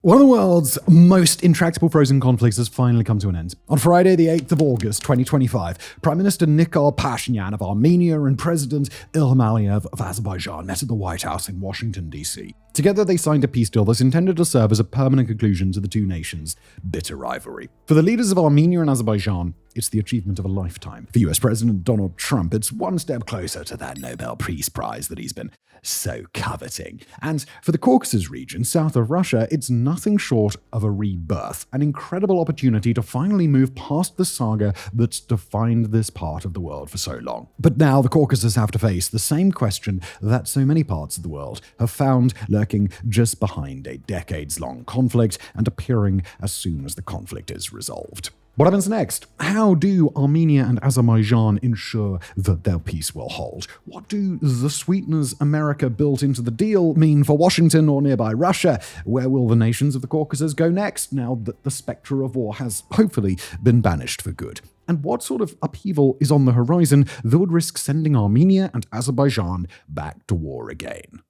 One of the world's most intractable frozen conflicts has finally come to an end. On Friday, the 8th of August, 2025, Prime Minister Pashinyan of Armenia and President Ilham Aliyev of Azerbaijan met at the White House in Washington, D.C. Together, they signed a peace deal that's intended to serve as a permanent conclusion to the two nations' bitter rivalry. For the leaders of Armenia and Azerbaijan, it's the achievement of a lifetime. For US President Donald Trump, it's one step closer to that Nobel Peace Prize that he's been so coveting. And for the Caucasus region, south of Russia, it's nothing short of a rebirth, an incredible opportunity to finally move past the saga that's defined this part of the world for so long. But now the Caucasus have to face the same question that so many parts of the world have found lurking just behind a decades-long conflict and appearing as soon as the conflict is resolved. What happens next? How do Armenia and Azerbaijan ensure that their peace will hold? What do the sweeteners America built into the deal mean for Washington or nearby Russia? Where will the nations of the Caucasus go next, now that the spectre of war has hopefully been banished for good? And what sort of upheaval is on the horizon that would risk sending Armenia and Azerbaijan back to war again?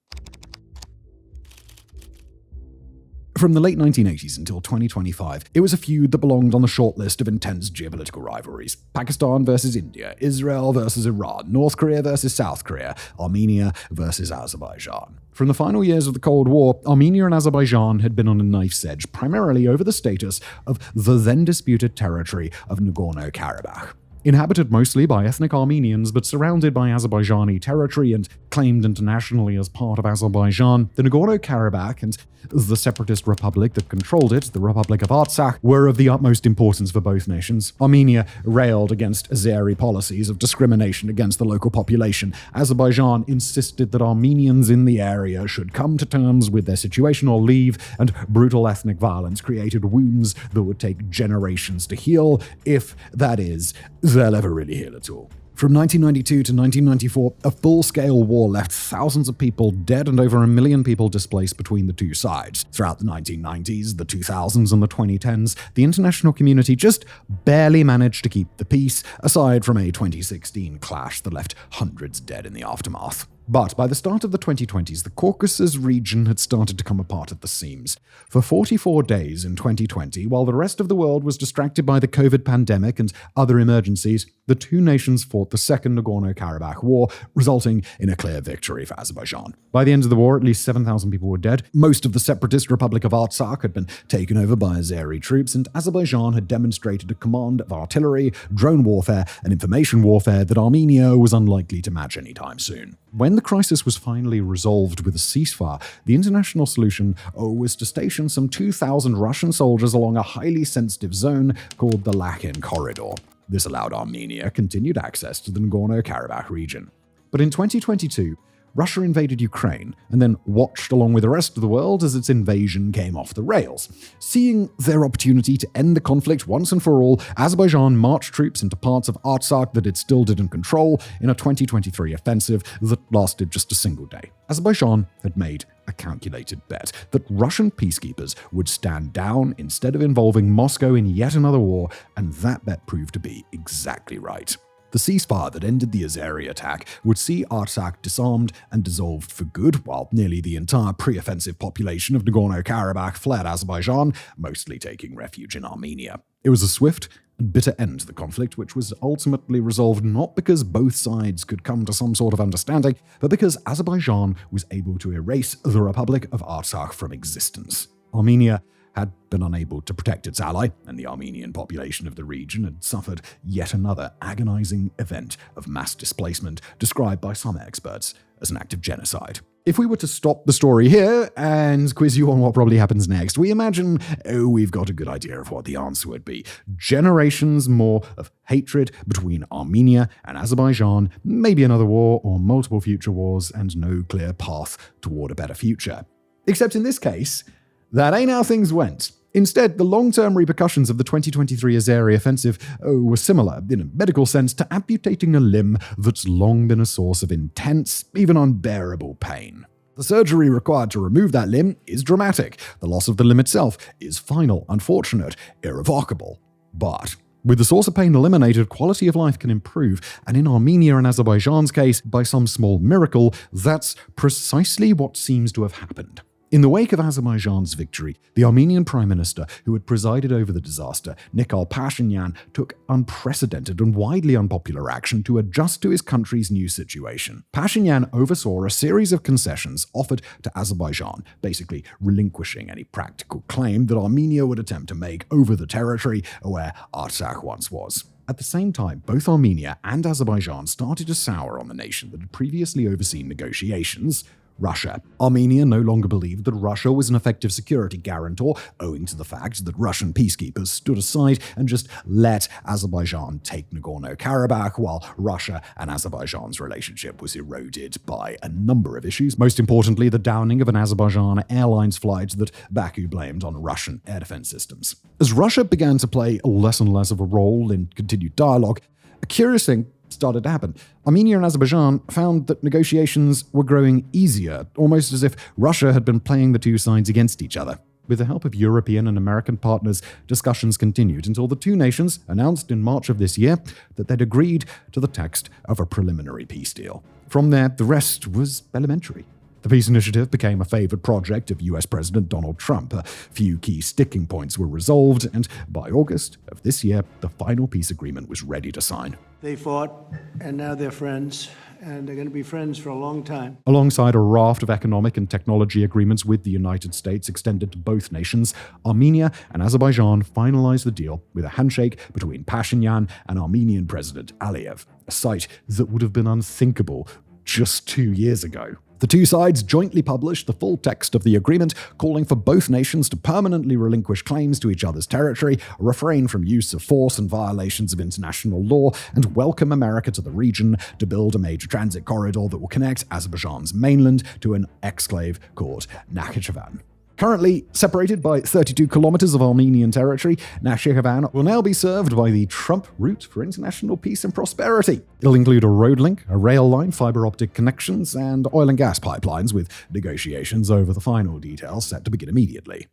From the late 1980s until 2025, it was a feud that belonged on the short list of intense geopolitical rivalries. Pakistan versus India, Israel versus Iran, North Korea versus South Korea, Armenia versus Azerbaijan. From the final years of the Cold War, Armenia and Azerbaijan had been on a knife's edge, primarily over the status of the then-disputed territory of Nagorno-Karabakh. Inhabited mostly by ethnic Armenians, but surrounded by Azerbaijani territory and claimed internationally as part of Azerbaijan, the Nagorno-Karabakh and the separatist republic that controlled it, the Republic of Artsakh, were of the utmost importance for both nations. Armenia railed against Azeri policies of discrimination against the local population. Azerbaijan insisted that Armenians in the area should come to terms with their situation or leave, and brutal ethnic violence created wounds that would take generations to heal, if, that is, they'll ever really heal at all. From 1992 to 1994, a full-scale war left thousands of people dead and over 1 million people displaced between the two sides. Throughout the 1990s, the 2000s, and the 2010s, the international community just barely managed to keep the peace, aside from a 2016 clash that left hundreds dead in the aftermath. But by the start of the 2020s, the Caucasus region had started to come apart at the seams. For 44 days in 2020, while the rest of the world was distracted by the COVID pandemic and other emergencies, the two nations fought the Second Nagorno-Karabakh War, resulting in a clear victory for Azerbaijan. By the end of the war, at least 7,000 people were dead. Most of the separatist Republic of Artsakh had been taken over by Azeri troops, and Azerbaijan had demonstrated a command of artillery, drone warfare, and information warfare that Armenia was unlikely to match anytime soon. When the crisis was finally resolved with a ceasefire, the international solution was to station some 2,000 Russian soldiers along a highly sensitive zone called the Lakin Corridor. This allowed Armenia continued access to the Nagorno-Karabakh region. But in 2022, Russia invaded Ukraine and then watched along with the rest of the world as its invasion came off the rails. Seeing their opportunity to end the conflict once and for all, Azerbaijan marched troops into parts of Artsakh that it still didn't control in a 2023 offensive that lasted just a single day. Azerbaijan had made a calculated bet that Russian peacekeepers would stand down instead of involving Moscow in yet another war, and that bet proved to be exactly right. The ceasefire that ended the Azeri attack would see Artsakh disarmed and dissolved for good, while nearly the entire pre-offensive population of Nagorno-Karabakh fled Azerbaijan, mostly taking refuge in Armenia. It was a swift and bitter end to the conflict, which was ultimately resolved not because both sides could come to some sort of understanding, but because Azerbaijan was able to erase the Republic of Artsakh from existence. Armenia had been unable to protect its ally, and the Armenian population of the region had suffered yet another agonizing event of mass displacement, described by some experts as an act of genocide. If we were to stop the story here and quiz you on what probably happens next, we imagine, we've got a good idea of what the answer would be. Generations more of hatred between Armenia and Azerbaijan, maybe another war or multiple future wars, and no clear path toward a better future. Except in this case, that ain't how things went. Instead, the long-term repercussions of the 2023 Azeri offensive were similar, in a medical sense, to amputating a limb that's long been a source of intense, even unbearable pain. The surgery required to remove that limb is dramatic. The loss of the limb itself is final, unfortunate, irrevocable. But with the source of pain eliminated, quality of life can improve, and in Armenia and Azerbaijan's case, by some small miracle, that's precisely what seems to have happened. In the wake of Azerbaijan's victory, the Armenian Prime Minister, who had presided over the disaster, Nikol Pashinyan, took unprecedented and widely unpopular action to adjust to his country's new situation. Pashinyan oversaw a series of concessions offered to Azerbaijan, basically relinquishing any practical claim that Armenia would attempt to make over the territory where Artsakh once was. At the same time, both Armenia and Azerbaijan started to sour on the nation that had previously overseen negotiations, Russia. Armenia no longer believed that Russia was an effective security guarantor, owing to the fact that Russian peacekeepers stood aside and just let Azerbaijan take Nagorno-Karabakh, while Russia and Azerbaijan's relationship was eroded by a number of issues, most importantly the downing of an Azerbaijan Airlines flight that Baku blamed on Russian air defense systems. As Russia began to play less and less of a role in continued dialogue, a curious thing started to happen. Armenia and Azerbaijan found that negotiations were growing easier, almost as if Russia had been playing the two sides against each other. With the help of European and American partners, discussions continued until the two nations announced in March of this year that they'd agreed to the text of a preliminary peace deal. From there, the rest was elementary. The peace initiative became a favored project of US President Donald Trump. A few key sticking points were resolved, and by August of this year, the final peace agreement was ready to sign. They fought, and now they're friends, and they're going to be friends for a long time. Alongside a raft of economic and technology agreements with the United States extended to both nations, Armenia and Azerbaijan finalized the deal with a handshake between Pashinyan and Armenian President Aliyev, a sight that would have been unthinkable just 2 years ago. The two sides jointly published the full text of the agreement, calling for both nations to permanently relinquish claims to each other's territory, refrain from use of force and violations of international law, and welcome America to the region to build a major transit corridor that will connect Azerbaijan's mainland to an exclave called Nakhchivan. Currently separated by 32 kilometers of Armenian territory, Nakhchivan will now be served by the Trump route for international peace and prosperity. It'll include a road link, a rail line, fiber optic connections, and oil and gas pipelines, with negotiations over the final details set to begin immediately.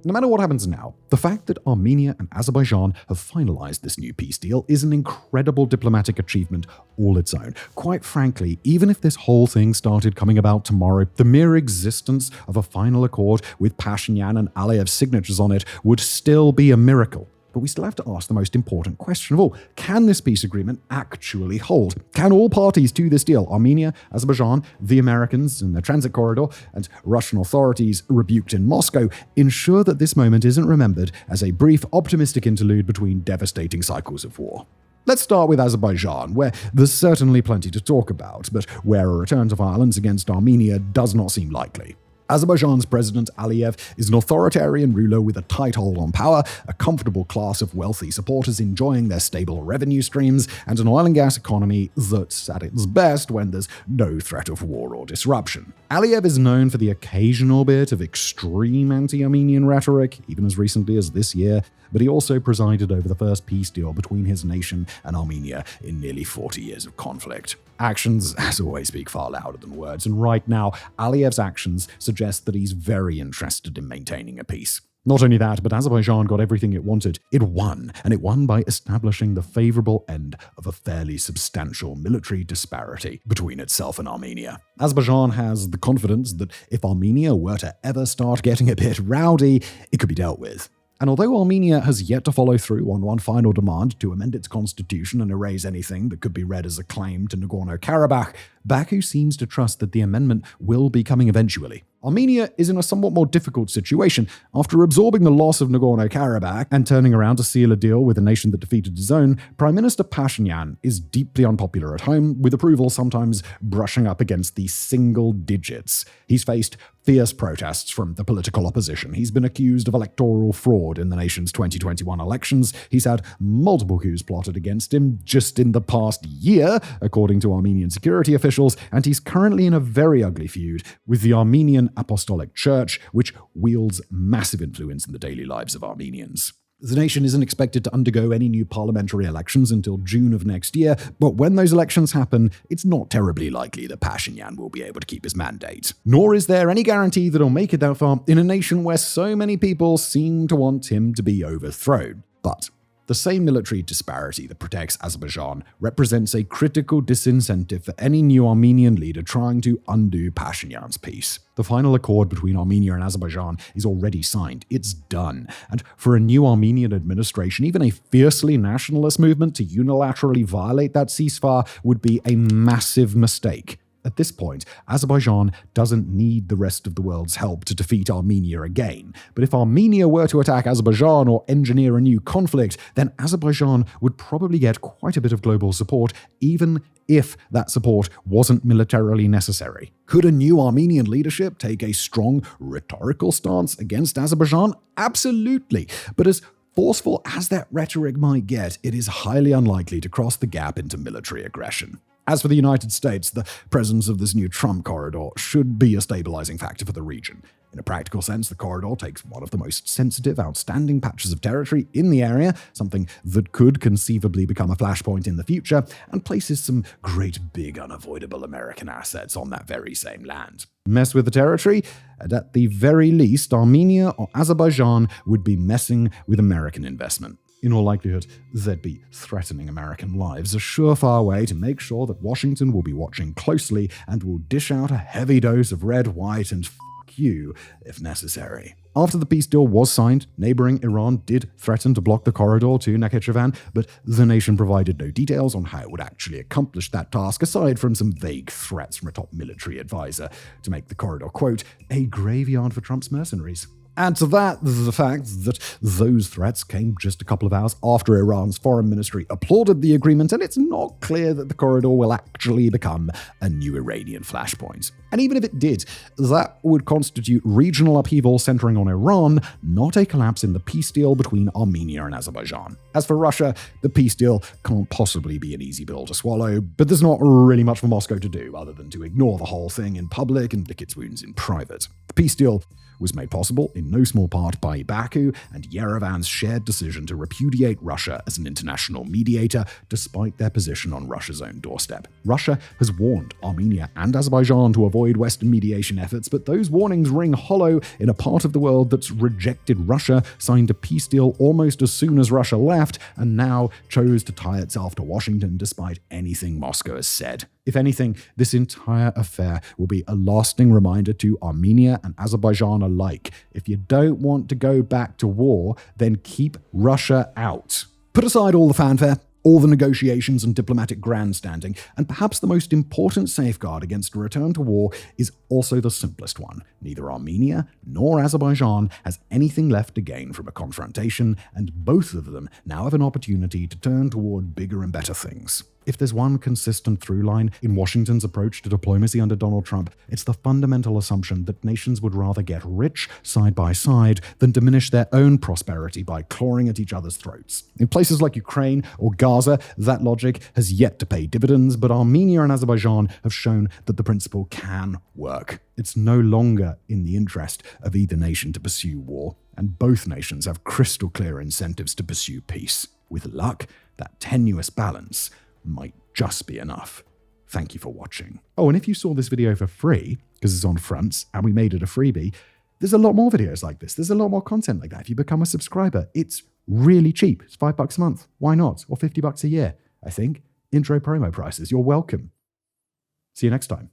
No matter what happens now, the fact that Armenia and Azerbaijan have finalized this new peace deal is an incredible diplomatic achievement all its own. Quite frankly, even if this whole thing started coming about tomorrow, the mere existence of a final accord with Pashinyan and Aliyev's signatures on it would still be a miracle. But we still have to ask the most important question of all. Can this peace agreement actually hold? Can all parties to this deal, Armenia, Azerbaijan, the Americans in the transit corridor, and Russian authorities rebuked in Moscow, ensure that this moment isn't remembered as a brief, optimistic interlude between devastating cycles of war? Let's start with Azerbaijan, where there's certainly plenty to talk about, but where a return to violence against Armenia does not seem likely. Azerbaijan's President Aliyev is an authoritarian ruler with a tight hold on power, a comfortable class of wealthy supporters enjoying their stable revenue streams, and an oil and gas economy that's at its best when there's no threat of war or disruption. Aliyev is known for the occasional bit of extreme anti-Armenian rhetoric, even as recently as this year, but he also presided over the first peace deal between his nation and Armenia in nearly 40 years of conflict. Actions, as always, speak far louder than words, and right now, Aliyev's actions suggest that he's very interested in maintaining a peace. Not only that, but Azerbaijan got everything it wanted. It won, and it won by establishing the favorable end of a fairly substantial military disparity between itself and Armenia. Azerbaijan has the confidence that if Armenia were to ever start getting a bit rowdy, it could be dealt with. And although Armenia has yet to follow through on one final demand to amend its constitution and erase anything that could be read as a claim to Nagorno-Karabakh, Baku seems to trust that the amendment will be coming eventually. Armenia is in a somewhat more difficult situation. After absorbing the loss of Nagorno-Karabakh and turning around to seal a deal with a nation that defeated his own, Prime Minister Pashinyan is deeply unpopular at home, with approval sometimes brushing up against the single digits. He's faced fierce protests from the political opposition. He's been accused of electoral fraud in the nation's 2021 elections. He's had multiple coups plotted against him just in the past year, according to Armenian security officials, and he's currently in a very ugly feud with the Armenian Apostolic Church, which wields massive influence in the daily lives of Armenians. The nation isn't expected to undergo any new parliamentary elections until June of next year, but when those elections happen, it's not terribly likely that Pashinyan will be able to keep his mandate. Nor is there any guarantee that he'll make it that far in a nation where so many people seem to want him to be overthrown. But The same military disparity that protects Azerbaijan represents a critical disincentive for any new Armenian leader trying to undo Pashinyan's peace. The final accord between Armenia and Azerbaijan is already signed. It's done. And for a new Armenian administration, even a fiercely nationalist movement to unilaterally violate that ceasefire would be a massive mistake. At this point, Azerbaijan doesn't need the rest of the world's help to defeat Armenia again. But if Armenia were to attack Azerbaijan or engineer a new conflict, then Azerbaijan would probably get quite a bit of global support, even if that support wasn't militarily necessary. Could a new Armenian leadership take a strong rhetorical stance against Azerbaijan? Absolutely. But as forceful as that rhetoric might get, it is highly unlikely to cross the gap into military aggression. As for the United States, the presence of this new Trump corridor should be a stabilizing factor for the region. In a practical sense, the corridor takes one of the most sensitive, outstanding patches of territory in the area, something that could conceivably become a flashpoint in the future, and places some great big unavoidable American assets on that very same land. Mess with the territory, and at the very least, Armenia or Azerbaijan would be messing with American investment. In all likelihood, they'd be threatening American lives, a surefire way to make sure that Washington will be watching closely and will dish out a heavy dose of red, white, and fuck you if necessary. After the peace deal was signed, neighboring Iran did threaten to block the corridor to Nakhichevan, but the nation provided no details on how it would actually accomplish that task, aside from some vague threats from a top military advisor to make the corridor, quote, a graveyard for Trump's mercenaries. Add to that the fact that those threats came just a couple of hours after Iran's foreign ministry applauded the agreement, and it's not clear that the corridor will actually become a new Iranian flashpoint. And even if it did, that would constitute regional upheaval centering on Iran, not a collapse in the peace deal between Armenia and Azerbaijan. As for Russia, the peace deal can't possibly be an easy pill to swallow, but there's not really much for Moscow to do other than to ignore the whole thing in public and lick its wounds in private. The peace deal was made possible in no small part by Baku and Yerevan's shared decision to repudiate Russia as an international mediator, despite their position on Russia's own doorstep. Russia has warned Armenia and Azerbaijan to avoid Western mediation efforts, but those warnings ring hollow in a part of the world that's rejected Russia, signed a peace deal almost as soon as Russia left, and now chose to tie itself to Washington despite anything Moscow has said. If anything, this entire affair will be a lasting reminder to Armenia and Azerbaijan alike. If you don't want to go back to war, then keep Russia out. Put aside all the fanfare, all the negotiations and diplomatic grandstanding, and perhaps the most important safeguard against a return to war is also the simplest one. Neither Armenia nor Azerbaijan has anything left to gain from a confrontation, and both of them now have an opportunity to turn toward bigger and better things. If there's one consistent through line in Washington's approach to diplomacy under Donald Trump, it's the fundamental assumption that nations would rather get rich side by side than diminish their own prosperity by clawing at each other's throats. In places like Ukraine or Gaza, that logic has yet to pay dividends, but Armenia and Azerbaijan have shown that the principle can work. It's no longer in the interest of either nation to pursue war, and both nations have crystal clear incentives to pursue peace. With luck, that tenuous balance might just be enough. Thank you for watching. Oh, and if you saw this video for free, because it's on Fronts and we made it a freebie, there's a lot more videos like this. There's a lot more content like that. If you become a subscriber, it's really cheap. It's $5 a month. Why not? Or $50 a year, I think. Intro promo prices. You're welcome. See you next time.